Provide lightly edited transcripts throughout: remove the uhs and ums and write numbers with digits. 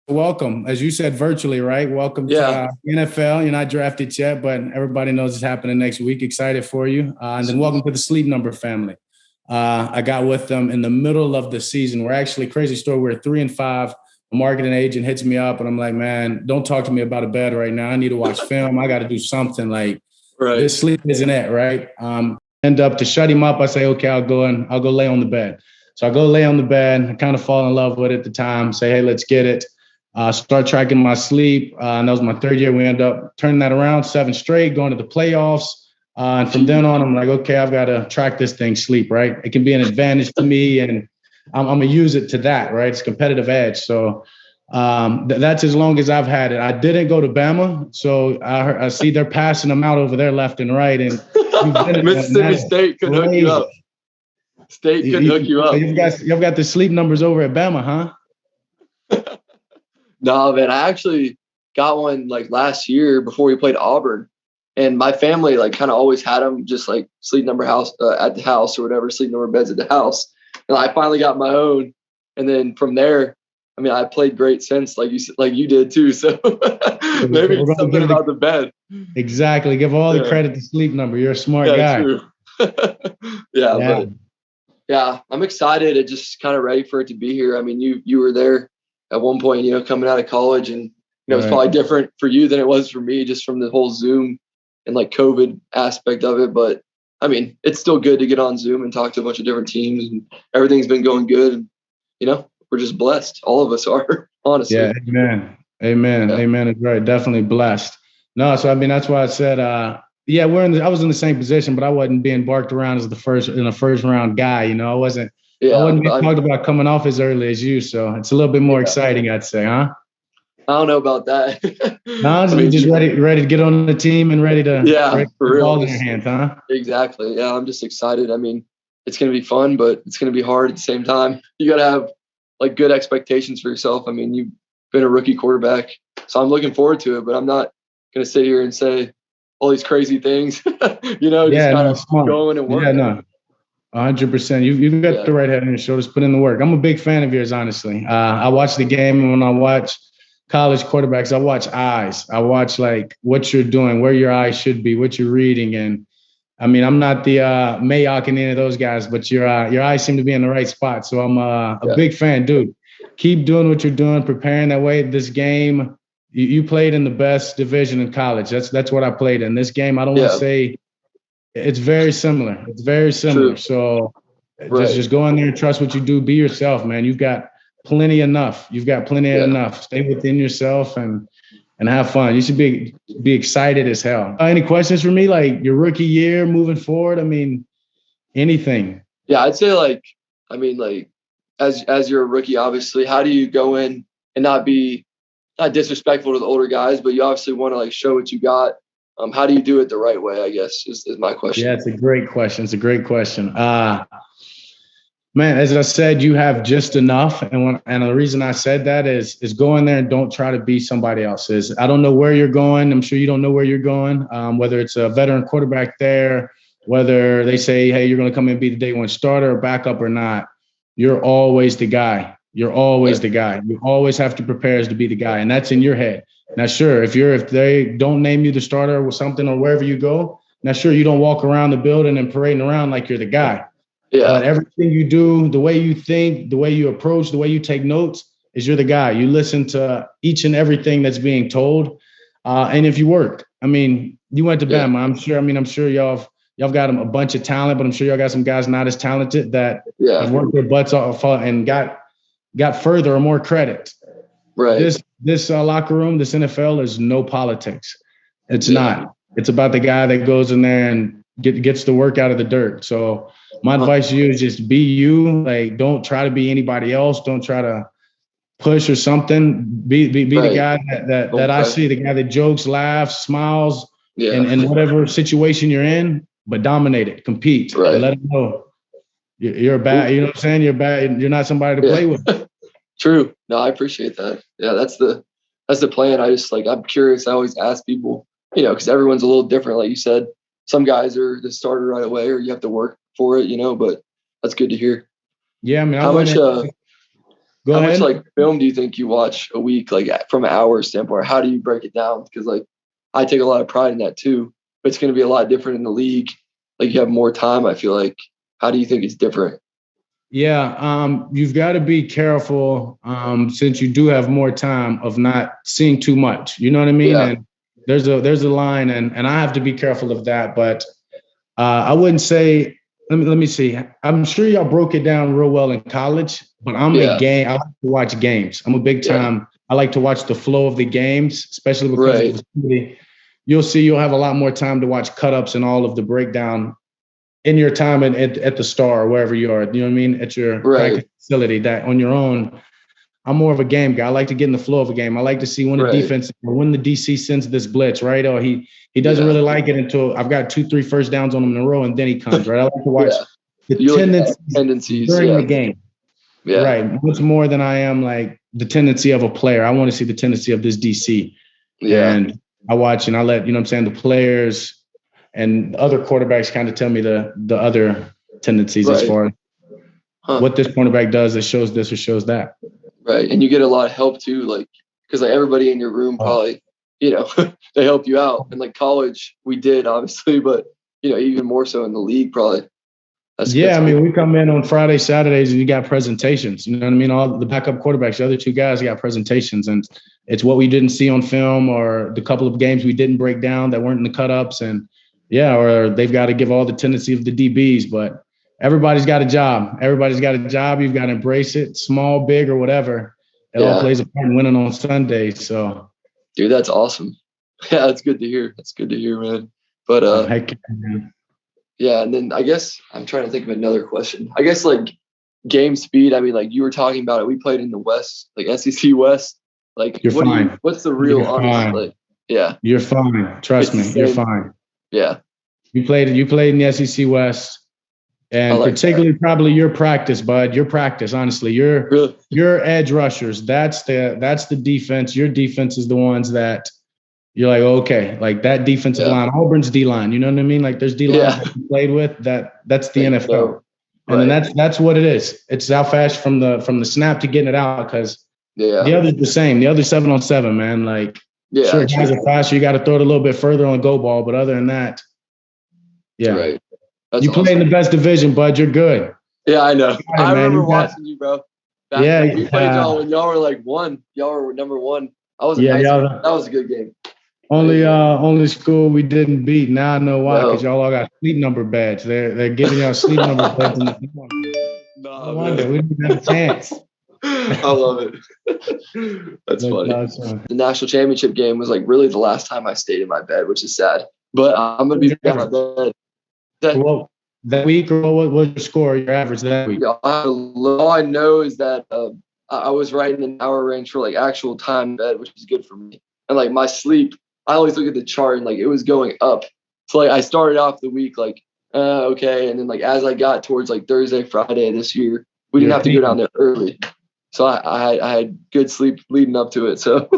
Welcome, as you said, virtually, right? Welcome to Yeah. NFL. You're not drafted yet, but everybody knows it's happening next week. Excited for you. And then welcome to the Sleep Number family. I got with them in the middle of the season. We're actually, crazy story, we're 3-5. A marketing agent hits me up and I'm like, man, don't talk to me about a bed right now. I need to watch film. I got to do something. Like, Right. this sleep isn't it, right? End up to shut him up. I say, okay, I'll go lay on the bed. So I go lay on the bed. I kind of fall in love with it at the time. Say, hey, let's get it. Start tracking my sleep. And that was my third year. We ended up turning that around, 7 straight, going to the playoffs. And from then on, I'm like, okay, I've got to track this thing sleep, right? It can be an advantage to me, and I'm going to use it to that, right? It's competitive edge. So that's as long as I've had it. I didn't go to Bama, so I see they're passing them out over there left and right. And Mississippi State could hook you up. State could hook you up. You've got the sleep numbers over at Bama, huh? No, man, I actually got one like last year before we played Auburn, and my family like kind of always had them just like sleep number house at the house or whatever, sleep number beds at the house. And I finally got my own, and then from there, I mean, I played great since, like you did too. So maybe it's something about the bed. Exactly. Give all the credit to Sleep Number. You're a smart guy. True. But yeah, I'm excited and just kind of ready for it to be here. I mean, you were there at one point, coming out of college, and it's probably different for you than it was for me, just from the whole Zoom and like COVID aspect of it. But I mean, it's still good to get on Zoom and talk to a bunch of different teams, and everything's been going good. And we're just blessed. All of us are, honestly. Yeah, amen. Yeah. Amen is right. Definitely blessed. No, so I mean, that's why I said, I was in the same position, but I wasn't being barked around as a first round guy. I wasn't being talked about coming off as early as you. So it's a little bit more exciting, I'd say, huh? I don't know about that. Just ready to get on the team and ready to for real. Ball in your hands, huh? Exactly. Yeah, I'm just excited. I mean, it's going to be fun, but it's going to be hard at the same time. You got to have like good expectations for yourself. I mean, you've been a rookie quarterback, so I'm looking forward to it, but I'm not going to sit here and say all these crazy things, just kind of going and working. Yeah, no. 100%. You've got the right head on your shoulders. Put in the work. I'm a big fan of yours, honestly. I watch the game, and when I watch college quarterbacks, I watch eyes. I watch like what you're doing, where your eyes should be, what you're reading. And I mean, I'm not the Mayock and any of those guys, but your eyes seem to be in the right spot. So I'm a big fan, dude. Keep doing what you're doing, preparing that way. This game, you played in the best division in college. That's what I played in. This game, I don't want to say it's very similar. It's very similar. True. So just go in there and trust what you do. Be yourself, man. You've got plenty enough. Stay within yourself and have fun. You should be excited as hell. Any questions for me? Like your rookie year, moving forward? I mean, anything. Yeah, I'd say as you're a rookie, obviously, how do you go in and not be disrespectful to the older guys, but you obviously want to like show what you got. How do you do it the right way, I guess, is my question. Yeah, it's a great question. Man, as I said, you have just enough. And the reason I said that is go in there and don't try to be somebody else's. I don't know where you're going. I'm sure you don't know where you're going, whether it's a veteran quarterback there, whether they say, hey, you're going to come in and be the day one starter or backup or not. You're always the guy. You're always the guy. You always have to prepare as to be the guy. And that's in your head. Now, sure, if they don't name you the starter or something or wherever you go, now, sure, you don't walk around the building and parading around like you're the guy. Yeah. But everything you do, the way you think, the way you approach, the way you take notes is you're the guy. You listen to each and everything that's being told. And if you work, I mean, you went to Bama. I'm sure y'all got a bunch of talent, but I'm sure y'all got some guys not as talented that have worked their butts off and got further or more credit. Right. This locker room, this NFL is no politics. It's not. It's about the guy that goes in there and gets the work out of the dirt. So my advice to you is just be you. Like, don't try to be anybody else. Don't try to push or something. Be the guy that I see, the guy that jokes, laughs, smiles, in whatever situation you're in, but dominate it, compete, and let them know you're bad. You know what I'm saying? You're bad. You're not somebody to play with. True. No, I appreciate that. Yeah, that's the plan. I'm curious. I always ask people, because everyone's a little different. Like you said, some guys are the starter right away, or you have to work for it, but that's good to hear. Yeah, I mean, how much Go how ahead. much like film do you think you watch a week, like from an hour standpoint? How do you break it down? Because like I take a lot of pride in that too. But it's going to be a lot different in the league. Like you have more time. I feel like. How do you think it's different? Yeah, you've got to be careful since you do have more time of not seeing too much. You know what I mean? Yeah. And there's a line, and I have to be careful of that. But I wouldn't say. Let me see. I'm sure y'all broke it down real well in college, but I like to watch games. I'm a big time. I like to watch the flow of the games, especially because you'll have a lot more time to watch cut-ups and all of the breakdown in your time at the Star or wherever you are. You know what I mean? At your practice facility. That on your own. I'm more of a game guy. I like to get in the flow of a game. I like to see when the defense or when the DC sends this blitz, right? Or he doesn't really like it until I've got 2-3 first downs on him in a row, and then he comes, right? I like to watch the tendencies during the game. Yeah. Right. Much more than I am like the tendency of a player. I want to see the tendency of this DC. Yeah. And I watch and I let, you know what I'm saying, the players and other quarterbacks kind of tell me the other tendencies as far as what this cornerback does that shows this or shows that. Right. And you get a lot of help too, like, because like everybody in your room probably, you know, they help you out. And like college, we did obviously, but you know, even more so in the league probably. I mean, we come in on Friday, Saturdays, and you got presentations. You know what I mean? All the backup quarterbacks, the other two guys got presentations, and it's what we didn't see on film or the couple of games we didn't break down that weren't in the cut-ups. And or they've got to give all the tendency of the DBs, but everybody's got a job. Everybody's got a job. You've got to embrace it, small, big, or whatever. It all plays a part in winning on Sunday. So, dude, that's awesome. Yeah, that's good to hear. That's good to hear, man. But yeah, and then I guess I'm trying to think of another question. I guess like game speed. I mean, like you were talking about it. We played in the West, like SEC West. Like, you're fine. What's the real honest? Like, you're fine. Trust me, you're fine. Yeah, you played in the SEC West. And like particularly probably your practice, bud. Your practice, honestly. Your edge rushers. That's the defense. Your defense is the ones that you're like, okay, like that defensive line, Auburn's D line. You know what I mean? Like there's D line that you played with. That's the NFL. And then that's what it is. It's how fast from the snap to getting it out, because the other's the same. The other 7-on-7, man. Like sure, guys are faster. You got to throw it a little bit further on the go ball, but other than that, right. You play in the best division, bud. You're good. Yeah, I know. I remember watching you, bro. We played y'all when y'all were like one. Y'all were number one. I was that was a good game. Only school we didn't beat. Now I know why, because y'all all got sleep number badge. They're giving y'all sleep number badge. No wonder we didn't have a chance. I love it. That's funny. The national championship game was like really the last time I stayed in my bed, which is sad. But I'm gonna be in my bed. That week, or what was your score, your average that week? All I know is that I was right in an hour range for like actual time in bed, which is good for me. And like my sleep, I always look at the chart and like it was going up. So like I started off the week like, okay. And then like as I got towards like Thursday, Friday this year, we didn't have to go down there early. So I had good sleep leading up to it. So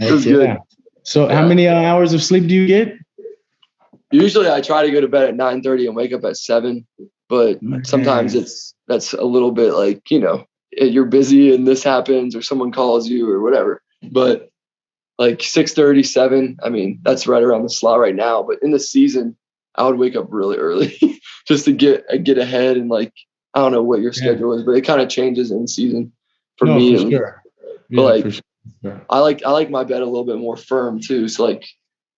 it was good. So how many hours of sleep do you get? Usually I try to go to bed at 9:30 and wake up at 7, but sometimes that's a little bit like, you know, you're busy and this happens or someone calls you or whatever. But like 6:30, 7, I mean, that's right around the slot right now. But in the season, I would wake up really early just to get ahead. And like, I don't know what your schedule is, but it kind of changes in season for me. For sure. But like, I like my bed a little bit more firm too. So like,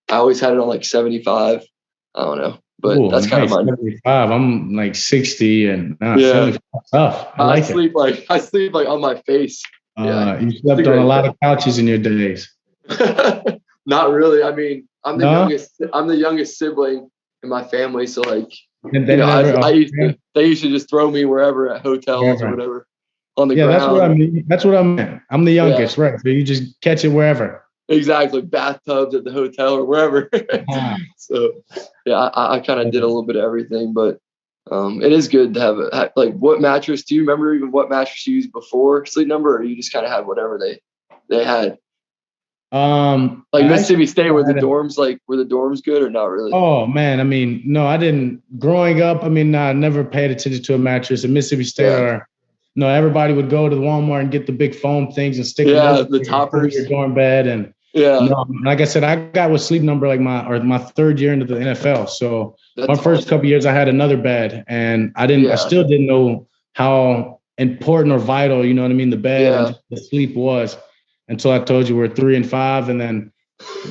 I always had it on like 75. I don't know, but that's kind of mine. 75. I'm like 60 and 75 tough. I sleep like on my face. You slept on a lot of couches in your days. Not really. I mean, I'm the youngest sibling in my family, so like, they used to just throw me wherever at hotels or whatever on the ground. That's what I meant. I'm the youngest, right? So you just catch it wherever. Exactly, bathtubs at the hotel or wherever. So, I kind of did a little bit of everything, but it is good to have like, what mattress? Do you remember even what mattress you used before Sleep Number, or you just kind of had whatever they had? Like Mississippi State, were the dorms good or not really? Oh man, I mean, no, I didn't. Growing up, I mean, I never paid attention to a mattress. And Mississippi State no, everybody would go to the Walmart and get the big foam things and stick them the toppers your dorm bed. And no, like I said, I got with Sleep Number like my third year into the NFL. So my first couple years, I had another bed, and I still didn't know how important or vital, you know what I mean, the bed and the sleep was, until I told you we're 3-5, and then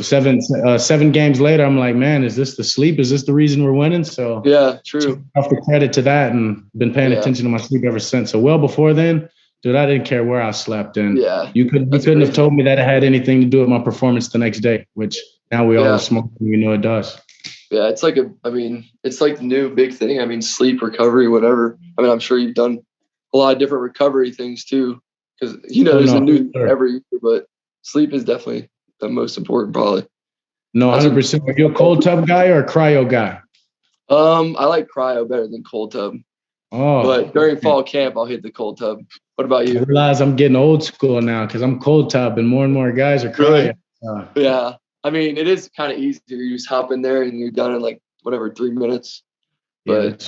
7 games later, I'm like, man, is this the sleep? Is this the reason we're winning? So true. Off the credit to that, and been paying attention to my sleep ever since. So well before then, dude, I didn't care where I slept, and you couldn't have told me that it had anything to do with my performance the next day, which now we all smoke, and we know it does. Yeah, it's like it's like the new big thing. I mean, sleep, recovery, whatever. I mean, I'm sure you've done a lot of different recovery things too, because there's a new thing every year, but sleep is definitely the most important, probably. No, 100%. Are you a cold tub guy or a cryo guy? I like cryo better than cold tub. Oh, but during fall camp, I'll hit the cold tub. What about you? I realize I'm getting old school now because I'm cold tub, and more guys are cryo. Really? Yeah. I mean, it is kind of easier. You just hop in there and you're done in like 3 minutes. But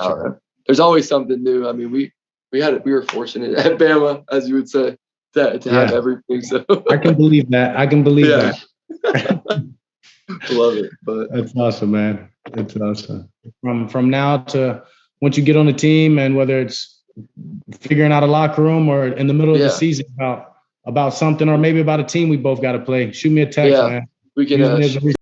there's always something new. I mean, we were fortunate at Bama, as you would say, to have everything. So I can believe that. that. Love it. But that's awesome, man. It's awesome. From now to once you get on the team, and whether it's figuring out a locker room or in the middle of the season about something, or maybe about a team we both got to play, shoot me a text, man. We can